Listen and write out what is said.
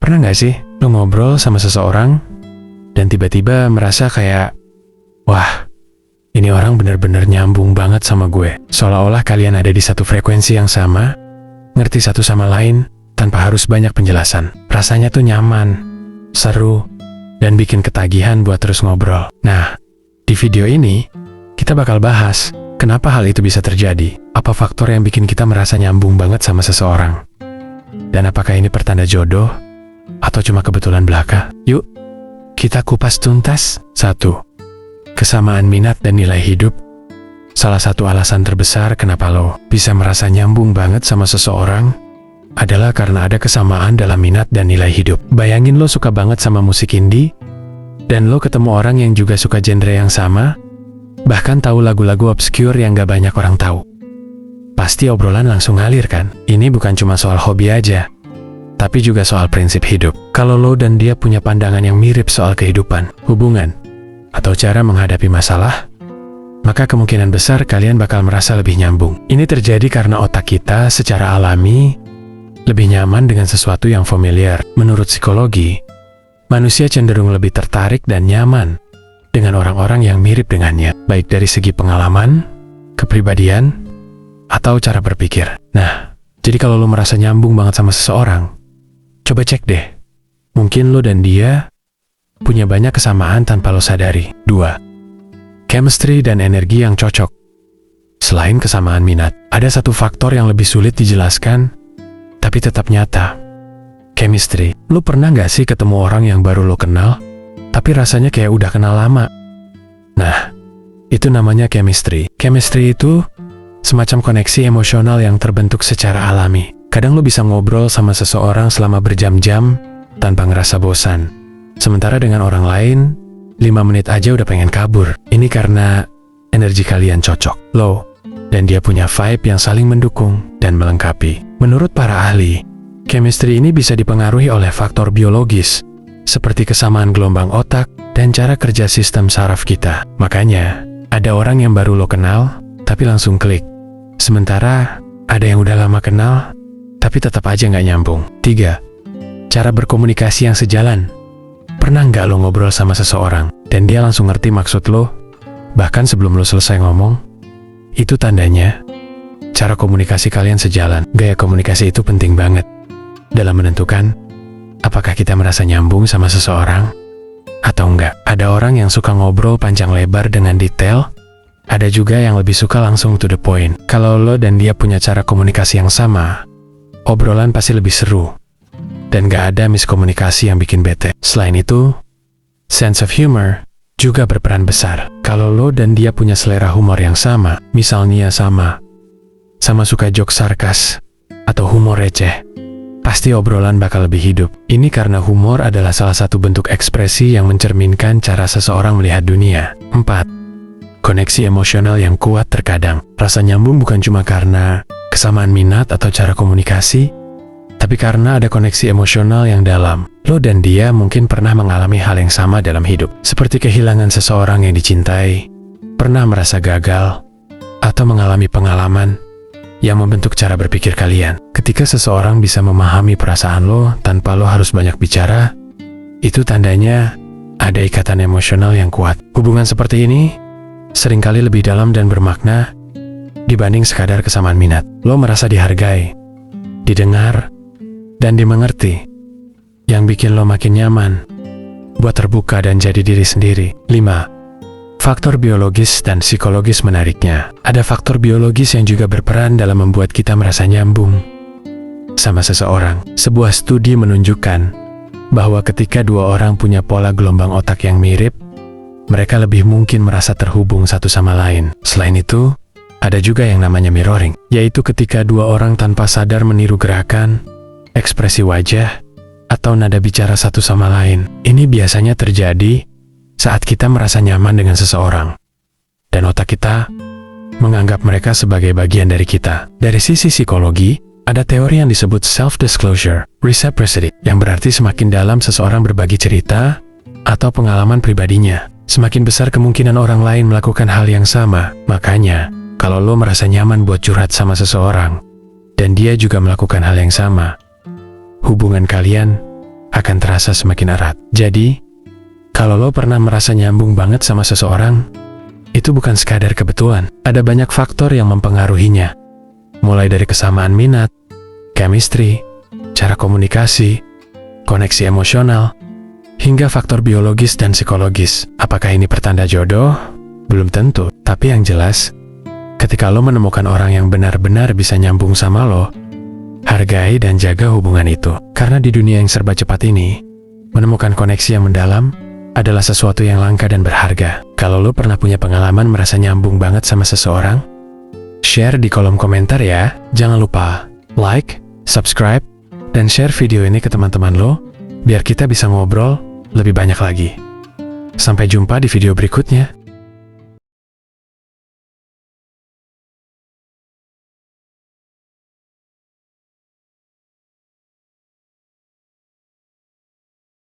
Pernah nggak sih lo ngobrol sama seseorang dan tiba-tiba merasa kayak, wah, ini orang bener-bener nyambung banget sama gue. Seolah-olah kalian ada di satu frekuensi yang sama, ngerti satu sama lain tanpa harus banyak penjelasan. Rasanya tuh nyaman, seru, dan bikin ketagihan buat terus ngobrol. Nah, di video ini kita bakal bahas kenapa hal itu bisa terjadi, apa faktor yang bikin kita merasa nyambung banget sama seseorang, dan apakah ini pertanda jodoh atau cuma kebetulan belaka. Yuk, kita kupas tuntas. 1. Kesamaan minat dan nilai hidup. Salah satu alasan terbesar kenapa lo bisa merasa nyambung banget sama seseorang adalah karena ada kesamaan dalam minat dan nilai hidup. Bayangin lo suka banget sama musik indie, dan lo ketemu orang yang juga suka genre yang sama, bahkan tahu lagu-lagu obscure yang gak banyak orang tahu. Pasti obrolan langsung ngalir kan? Ini bukan cuma soal hobi aja, tapi juga soal prinsip hidup. Kalau lo dan dia punya pandangan yang mirip soal kehidupan, hubungan, atau cara menghadapi masalah, maka kemungkinan besar kalian bakal merasa lebih nyambung. Ini terjadi karena otak kita secara alami lebih nyaman dengan sesuatu yang familiar. Menurut psikologi, manusia cenderung lebih tertarik dan nyaman dengan orang-orang yang mirip dengannya, baik dari segi pengalaman, kepribadian, atau cara berpikir. Nah, jadi kalau lo merasa nyambung banget sama seseorang, coba cek deh, mungkin lo dan dia punya banyak kesamaan tanpa lo sadari. 2. Chemistry dan energi yang cocok. Selain kesamaan minat, ada satu faktor yang lebih sulit dijelaskan, tapi tetap nyata. Chemistry. Lo pernah gak sih ketemu orang yang baru lo kenal, tapi rasanya kayak udah kenal lama? Nah, itu namanya chemistry. Chemistry itu semacam koneksi emosional yang terbentuk secara alami. Kadang lo bisa ngobrol sama seseorang selama berjam-jam tanpa ngerasa bosan. Sementara dengan orang lain, 5 menit aja udah pengen kabur. Ini karena energi kalian cocok. Lo dan dia punya vibe yang saling mendukung dan melengkapi. Menurut para ahli, chemistry ini bisa dipengaruhi oleh faktor biologis, seperti kesamaan gelombang otak dan cara kerja sistem saraf kita. Makanya, ada orang yang baru lo kenal, tapi langsung klik. Sementara, ada yang udah lama kenal, tapi tetap aja nggak nyambung. 3. Cara berkomunikasi yang sejalan. Pernah nggak lo ngobrol sama seseorang, dan dia langsung ngerti maksud lo, bahkan sebelum lo selesai ngomong? Itu tandanya, cara komunikasi kalian sejalan. Gaya komunikasi itu penting banget dalam menentukan apakah kita merasa nyambung sama seseorang atau enggak. Ada orang yang suka ngobrol panjang lebar dengan detail, ada juga yang lebih suka langsung to the point. Kalau lo dan dia punya cara komunikasi yang sama, obrolan pasti lebih seru dan gak ada miskomunikasi yang bikin bete. Selain itu, sense of humor juga berperan besar. Kalau lo dan dia punya selera humor yang sama, misalnya sama suka jokes sarkas atau humor receh, pasti obrolan bakal lebih hidup. Ini karena humor adalah salah satu bentuk ekspresi yang mencerminkan cara seseorang melihat dunia. 4. Koneksi emosional yang kuat. Terkadang, rasa nyambung bukan cuma karena kesamaan minat atau cara komunikasi, tapi karena ada koneksi emosional yang dalam. Lo dan dia mungkin pernah mengalami hal yang sama dalam hidup, seperti kehilangan seseorang yang dicintai, pernah merasa gagal, atau mengalami pengalaman yang membentuk cara berpikir kalian. Ketika seseorang bisa memahami perasaan lo tanpa lo harus banyak bicara, itu tandanya ada ikatan emosional yang kuat. Hubungan seperti ini seringkali lebih dalam dan bermakna dibanding sekadar kesamaan minat. Lo merasa dihargai, didengar, dan dimengerti, yang bikin lo makin nyaman buat terbuka dan jadi diri sendiri. 5. Faktor biologis dan psikologis. Menariknya, ada faktor biologis yang juga berperan dalam membuat kita merasa nyambung sama seseorang. Sebuah studi menunjukkan bahwa ketika dua orang punya pola gelombang otak yang mirip, mereka lebih mungkin merasa terhubung satu sama lain. Selain itu, ada juga yang namanya mirroring, yaitu ketika dua orang tanpa sadar meniru gerakan, ekspresi wajah, atau nada bicara satu sama lain. Ini biasanya terjadi saat kita merasa nyaman dengan seseorang, dan otak kita menganggap mereka sebagai bagian dari kita. Dari sisi psikologi, ada teori yang disebut self-disclosure reciprocity, yang berarti semakin dalam seseorang berbagi cerita atau pengalaman pribadinya, semakin besar kemungkinan orang lain melakukan hal yang sama. Makanya, kalau lo merasa nyaman buat curhat sama seseorang, dan dia juga melakukan hal yang sama, hubungan kalian akan terasa semakin erat. Jadi, kalau lo pernah merasa nyambung banget sama seseorang, itu bukan sekadar kebetulan. Ada banyak faktor yang mempengaruhinya. Mulai dari kesamaan minat, chemistry, cara komunikasi, koneksi emosional, hingga faktor biologis dan psikologis. Apakah ini pertanda jodoh? Belum tentu. Tapi yang jelas, ketika lo menemukan orang yang benar-benar bisa nyambung sama lo, hargai dan jaga hubungan itu. Karena di dunia yang serba cepat ini, menemukan koneksi yang mendalam adalah sesuatu yang langka dan berharga. Kalau lo pernah punya pengalaman merasa nyambung banget sama seseorang, share di kolom komentar ya. Jangan lupa like, subscribe, dan share video ini ke teman-teman lo, biar kita bisa ngobrol lebih banyak lagi. Sampai jumpa di video berikutnya.